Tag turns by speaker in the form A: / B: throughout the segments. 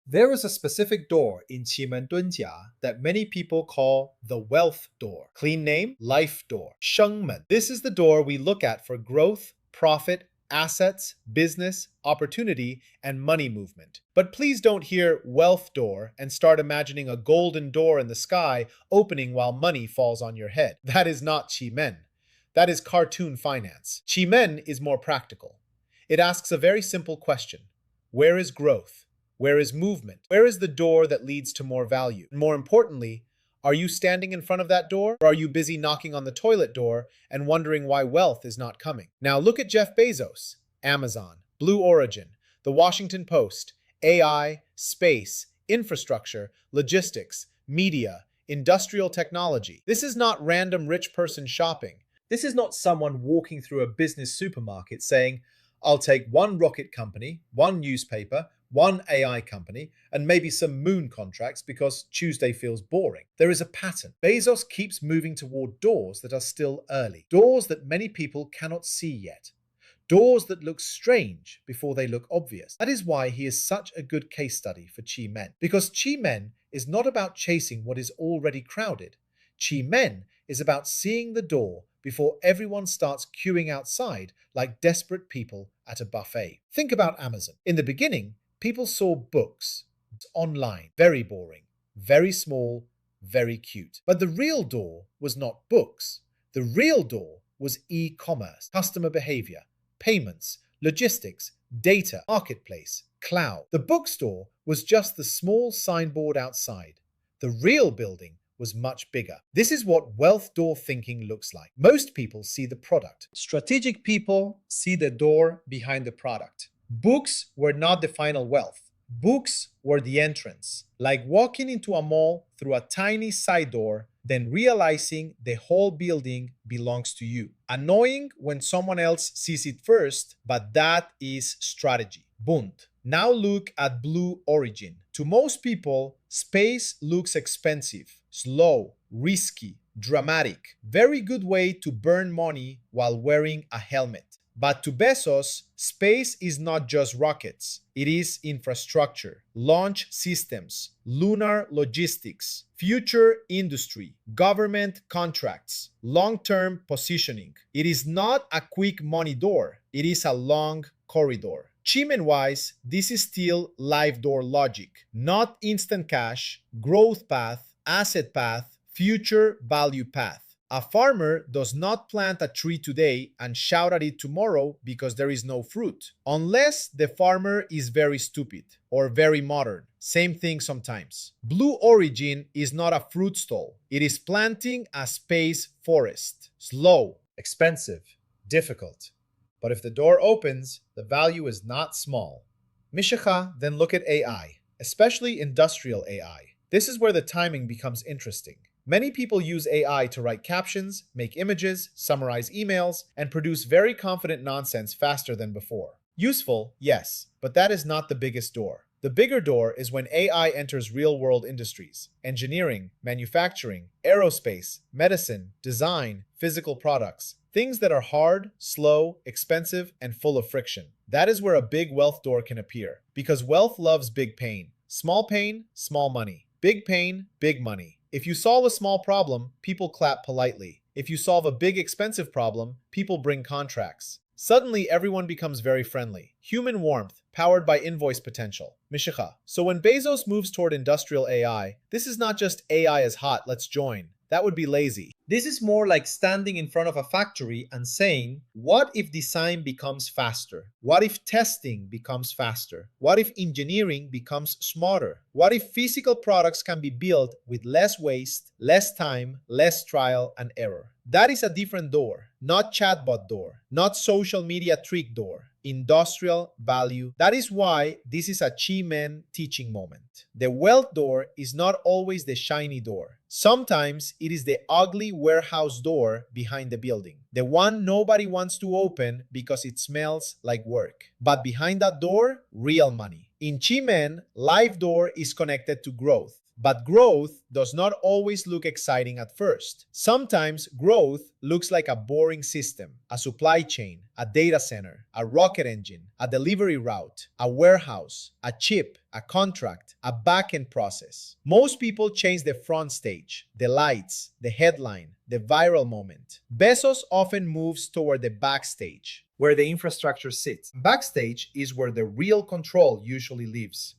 A: There is a specific door in Qimen Dunjia that many people call the wealth door. Clean name, life door, Shengmen. This is the door we look at for growth, profit, assets, business, opportunity, and money movement. But please don't hear wealth door and start imagining a golden door in the sky opening while money falls on your head. That is not Qimen. That is cartoon finance. Qimen is more practical. It asks a very simple question. Where is growth? Where is movement? Where is the door that leads to more value? And more importantly, are you standing in front of that door, or are you busy knocking on the toilet door and wondering why wealth is not coming? Now look at Jeff Bezos, Amazon, Blue Origin, the Washington Post, AI, space, infrastructure, logistics, media, industrial technology. This is not random rich person shopping. This is not someone walking through a business supermarket saying, I'll take one rocket company, one newspaper, one AI company, and maybe some moon contracts because Tuesday feels boring. There is a pattern. Bezos keeps moving toward doors that are still early, doors that many people cannot see yet, doors that look strange before they look obvious. That is why he is such a good case study for Qimen, because Qimen is not about chasing what is already crowded. Qimen is about seeing the door before everyone starts queuing outside like desperate people at a buffet. Think about Amazon. In the beginning, people saw books online, very boring, very small, very cute. But the real door was not books. The real door was e-commerce, customer behavior, payments, logistics, data, marketplace, cloud. The bookstore was just the small signboard outside. The real building was much bigger. This is what wealth door thinking looks like. Most people see the product. Strategic people see the door behind the product. Books were not the final wealth. Books were the entrance. Like walking into a mall through a tiny side door, then realizing the whole building belongs to you. Annoying when someone else sees it first, but that is strategy. Bund. Now look at Blue Origin. To most people, space looks expensive, slow, risky, dramatic. Very good way to burn money while wearing a helmet. But to Bezos, space is not just rockets. It is infrastructure, launch systems, lunar logistics, future industry, government contracts, long-term positioning. It is not a quick money door. It is a long corridor. Qimen-wise, this is still live door logic, not instant cash, growth path, asset path, future value path. A farmer does not plant a tree today and shout at it tomorrow because there is no fruit, unless the farmer is very stupid or very modern. Same thing sometimes. Blue Origin is not a fruit stall. It is planting a space forest. Slow, expensive, difficult. But if the door opens, the value is not small. Mishacha, then look at AI, especially industrial AI. This is where the timing becomes interesting. Many people use AI to write captions, make images, summarize emails, and produce very confident nonsense faster than before. Useful, yes, but that is not the biggest door. The bigger door is when AI enters real-world industries: engineering, manufacturing, aerospace, medicine, design, physical products. Things that are hard, slow, expensive, and full of friction. That is where a big wealth door can appear, because wealth loves big pain. Small pain, small money. Big pain, big money. If you solve a small problem, people clap politely. If you solve a big expensive problem, people bring contracts. Suddenly, everyone becomes very friendly. Human warmth, powered by invoice potential. Mishicha. So when Bezos moves toward industrial AI, this is not just AI is hot, let's join. That would be lazy. This is more like standing in front of a factory and saying, what if design becomes faster? What if testing becomes faster? What if engineering becomes smarter? What if physical products can be built with less waste, less time, less trial and error? That is a different door, not chatbot door, not social media trick door. Industrial value. That is why this is a Qimen teaching moment. The wealth door is not always the shiny door. Sometimes it is the ugly warehouse door behind the building. The one nobody wants to open because it smells like work. But behind that door, real money. In Qimen, life door is connected to growth. But growth does not always look exciting at first. Sometimes growth looks like a boring system, a supply chain, a data center, a rocket engine, a delivery route, a warehouse, a chip, a contract, a back-end process. Most people change the front stage, the lights, the headline, the viral moment. Bezos often moves toward the backstage, where the infrastructure sits. Backstage is where the real control usually lives.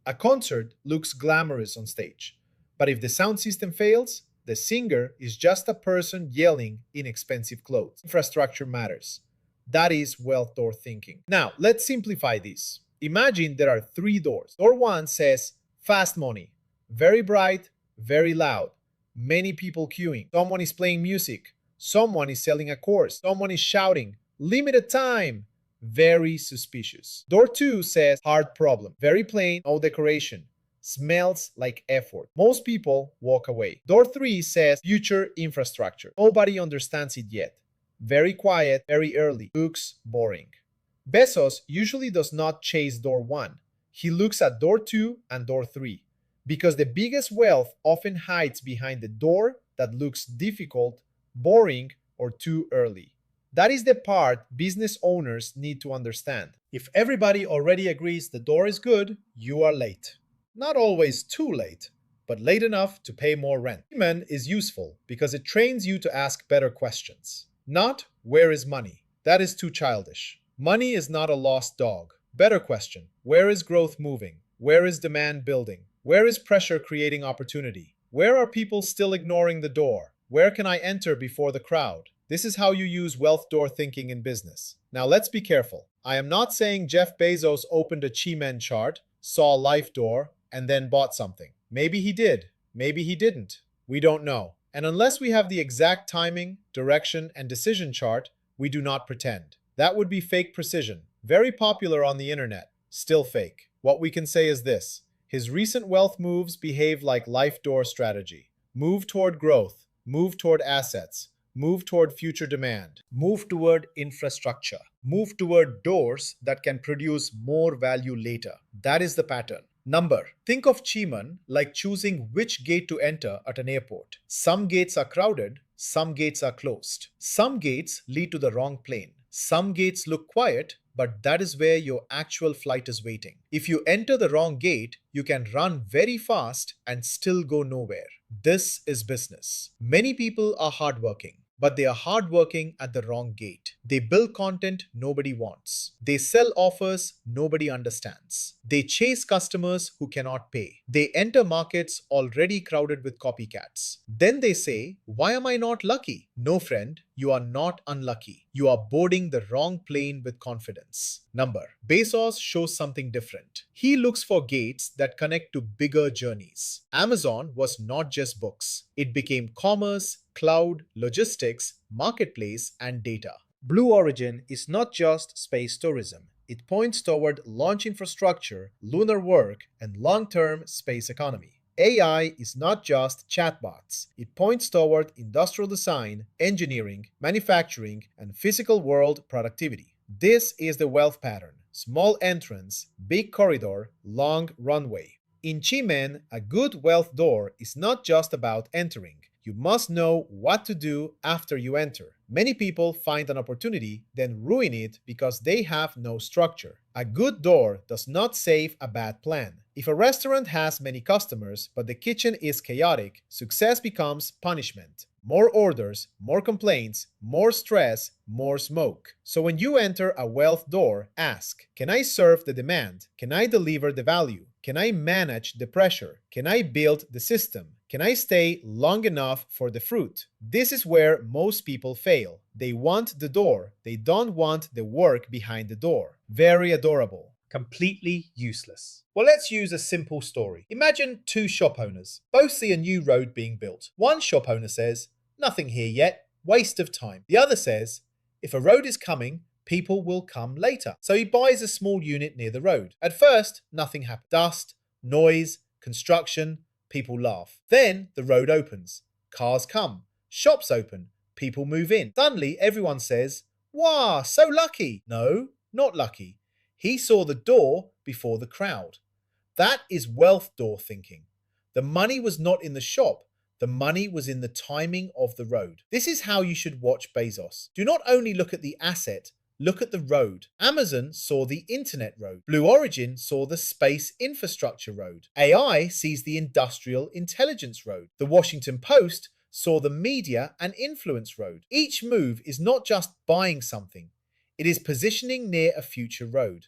A: A concert looks glamorous on stage, but if the sound system fails, the singer is just a person yelling in expensive clothes. Infrastructure matters. That is wealth door thinking. Now, let's simplify this. Imagine there are three doors. Door one says fast money, very bright, very loud, many people queuing. Someone is playing music, someone is selling a course, someone is shouting, limited time, very suspicious. Door two says hard problem, very plain, no decoration, smells like effort. Most people walk away. Door three says future infrastructure. Nobody understands it yet. Very quiet, very early, looks boring. Bezos usually does not chase door one. He looks at door two and door three because the biggest wealth often hides behind the door that looks difficult, boring, or too early. That is the part business owners need to understand. If everybody already agrees the door is good, you are late. Not always too late, but late enough to pay more rent. Qimen is useful because it trains you to ask better questions. Not, where is money? That is too childish. Money is not a lost dog. Better question, where is growth moving? Where is demand building? Where is pressure creating opportunity? Where are people still ignoring the door? Where can I enter before the crowd? This is how you use wealth door thinking in business. Now let's be careful. I am not saying Jeff Bezos opened a Qimen chart, saw a life door, and then bought something. Maybe he did. Maybe he didn't. We don't know. And unless we have the exact timing, direction, and decision chart, we do not pretend. That would be fake precision. Very popular on the internet. Still fake. What we can say is this. His recent wealth moves behave like life door strategy. Move toward growth. Move toward assets. Move toward future demand. Move toward infrastructure. Move toward doors that can produce more value later. That is the pattern. Number. Think of Qimen like choosing which gate to enter at an airport. Some gates are crowded, some gates are closed. Some gates lead to the wrong plane. Some gates look quiet, but that is where your actual flight is waiting. If you enter the wrong gate, you can run very fast and still go nowhere. This is business. Many people are hardworking, but they are hardworking at the wrong gate. They build content nobody wants. They sell offers nobody understands. They chase customers who cannot pay. They enter markets already crowded with copycats. Then they say, why am I not lucky? No, friend, you are not unlucky. You are boarding the wrong plane with confidence. Number. Bezos shows something different. He looks for gates that connect to bigger journeys. Amazon was not just books. It became commerce, cloud, logistics, marketplace, and data. Blue Origin is not just space tourism. It points toward launch infrastructure, lunar work, and long-term space economy. AI is not just chatbots. It points toward industrial design, engineering, manufacturing, and physical world productivity. This is the wealth pattern. Small entrance, big corridor, long runway. In Qimen, a good wealth door is not just about entering. You must know what to do after you enter. Many people find an opportunity, then ruin it because they have no structure. A good door does not save a bad plan. If a restaurant has many customers, but the kitchen is chaotic, success becomes punishment. More orders, more complaints, more stress, more smoke. So when you enter a wealth door, ask, can I serve the demand? Can I deliver the value? Can I manage the pressure? Can I build the system? Can I stay long enough for the fruit? This is where most people fail. They want the door. They don't want the work behind the door. Very adorable. Completely useless. Well, let's use a simple story. Imagine two shop owners. Both see a new road being built. One shop owner says, nothing here yet, waste of time. The other says, if a road is coming, people will come later. So he buys a small unit near the road. At first, nothing happens. Dust, noise, construction, people laugh. Then the road opens. Cars come. Shops open. People move in. Suddenly, everyone says, wow, so lucky. No, not lucky. He saw the door before the crowd. That is wealth door thinking. The money was not in the shop. The money was in the timing of the road. This is how you should watch Bezos. Do not only look at the asset, look at the road. Amazon saw the internet road. Blue Origin saw the space infrastructure road. AI sees the industrial intelligence road. The Washington Post saw the media and influence road. Each move is not just buying something, it is positioning near a future road.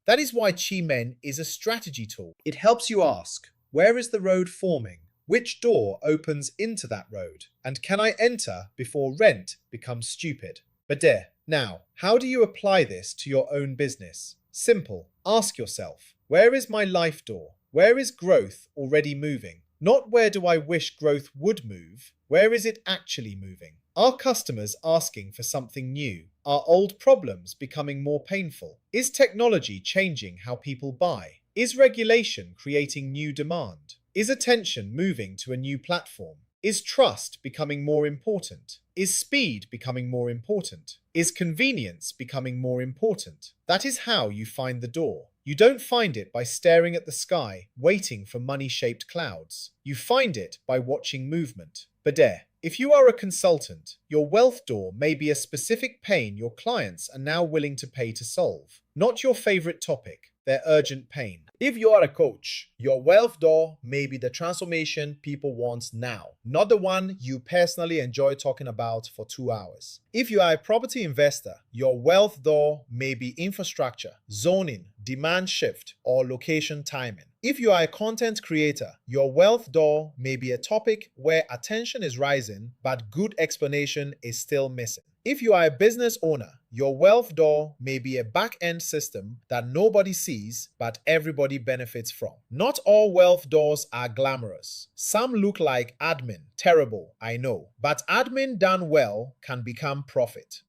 A: That is why Qimen is a strategy tool. It helps you ask, where is the road forming? Which door opens into that road? And can I enter before rent becomes stupid? But there. Now, how do you apply this to your own business? Simple. Ask yourself, where is my life door? Where is growth already moving? Not where do I wish growth would move? Where is it actually moving? Are customers asking for something new? Are old problems becoming more painful? Is technology changing how people buy? Is regulation creating new demand? Is attention moving to a new platform? Is trust becoming more important? Is speed becoming more important? Is convenience becoming more important? That is how you find the door. You don't find it by staring at the sky, waiting for money-shaped clouds. You find it by watching movement. Bade, if you are a consultant, your wealth door may be a specific pain your clients are now willing to pay to solve. Not your favorite topic, their urgent pain. If you are a coach, your wealth door may be the transformation people want now, not the one you personally enjoy talking about for 2 hours. If you are a property investor, your wealth door may be infrastructure, zoning, demand shift, or location timing. If you are a content creator, your wealth door may be a topic where attention is rising, but good explanation is still missing. If you are a business owner, your wealth door may be a back-end system that nobody sees, but everybody benefits from. Not all wealth doors are glamorous. Some look like admin. Terrible, I know. But admin done well can become profit.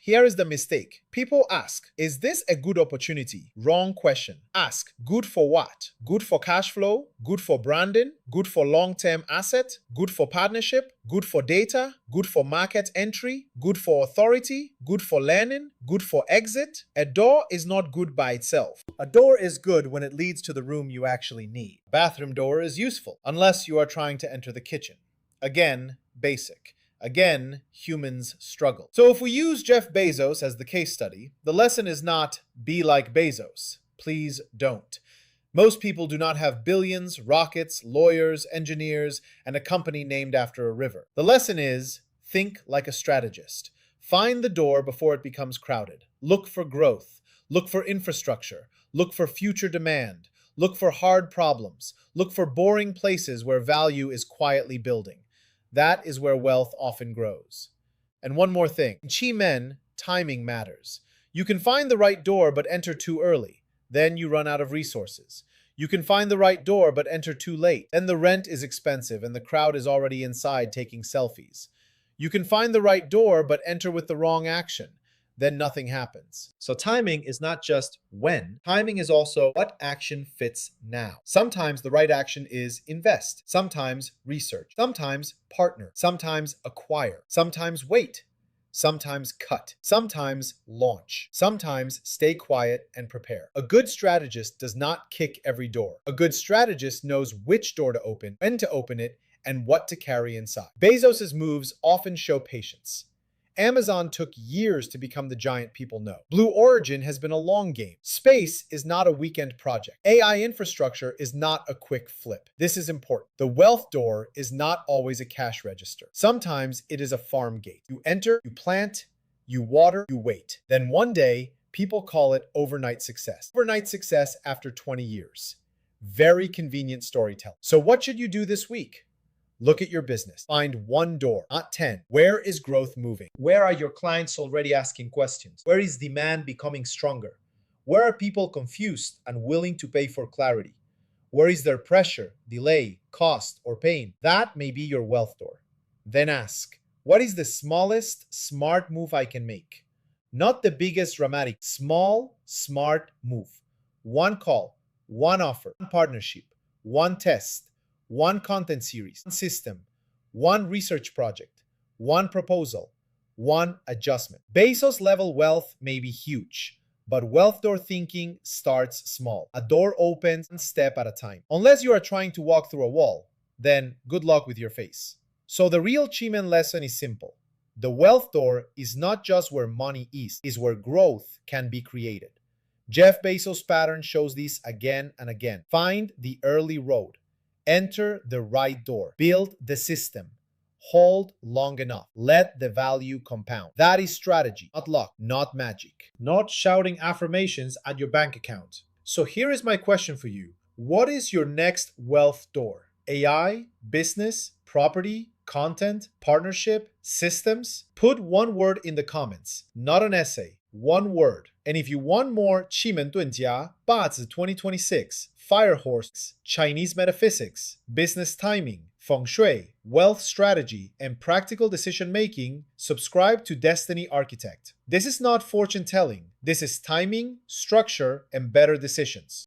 A: Here is the mistake. People ask, is this a good opportunity? Wrong question. Ask, good for what? Good for cash flow? Good for branding? Good for long-term asset? Good for partnership? Good for data? Good for market entry? Good for authority? Good for learning? Good for exit? A door is not good by itself. A door is good when it leads to the room you actually need. A bathroom door is useful, unless you are trying to enter the kitchen. Again, basic. Again, humans struggle. So if we use Jeff Bezos as the case study, the lesson is not be like Bezos. Please don't. Most people do not have billions, rockets, lawyers, engineers, and a company named after a river. The lesson is think like a strategist. Find the door before it becomes crowded. Look for growth. Look for infrastructure. Look for future demand. Look for hard problems. Look for boring places where value is quietly building. That is where wealth often grows. And one more thing. In Qimen, timing matters. You can find the right door but enter too early. Then you run out of resources. You can find the right door but enter too late. Then the rent is expensive and the crowd is already inside taking selfies. You can find the right door but enter with the wrong action. Then nothing happens. So timing is not just when. Timing is also what action fits now. Sometimes the right action is invest. Sometimes research. Sometimes partner. Sometimes acquire. Sometimes wait. Sometimes cut. Sometimes launch. Sometimes stay quiet and prepare. A good strategist does not kick every door. A good strategist knows which door to open, when to open it, and what to carry inside. Bezos' moves often show patience. Amazon took years to become the giant people know. Blue Origin has been a long game. Space is not a weekend project. AI infrastructure is not a quick flip. This is important. The wealth door is not always a cash register. Sometimes it is a farm gate. You enter, you plant, you water, you wait. Then one day, people call it overnight success. Overnight success after 20 years. Very convenient storytelling. So what should you do this week? Look at your business. Find one door, not 10. Where is growth moving? Where are your clients already asking questions? Where is demand becoming stronger? Where are people confused and willing to pay for clarity? Where is there pressure, delay, cost, or pain? That may be your wealth door. Then ask, what is the smallest smart move I can make? Not the biggest dramatic, small, smart move. One call, one offer, one partnership, one test, one content series, one system, one research project, one proposal, one adjustment. Bezos level wealth may be huge, but wealth door thinking starts small. A door opens one step at a time. Unless you are trying to walk through a wall, then good luck with your face. So the real Qimen lesson is simple. The wealth door is not just where money is where growth can be created. Jeff Bezos' pattern shows this again and again. Find the early road, enter the right door, build the system, hold long enough, let the value compound. That is strategy, not luck, not magic, not shouting affirmations at your bank account. So here is my question for you. What is your next wealth door? AI, business, property, content, partnership, systems? Put one word in the comments, not an essay, one word. And if you want more Qimen Dunjia, 八字 2026, Fire Horse, Chinese metaphysics, business timing, feng shui, wealth strategy, and practical decision making, subscribe to Destiny Architect. This is not fortune telling. This is timing, structure, and better decisions.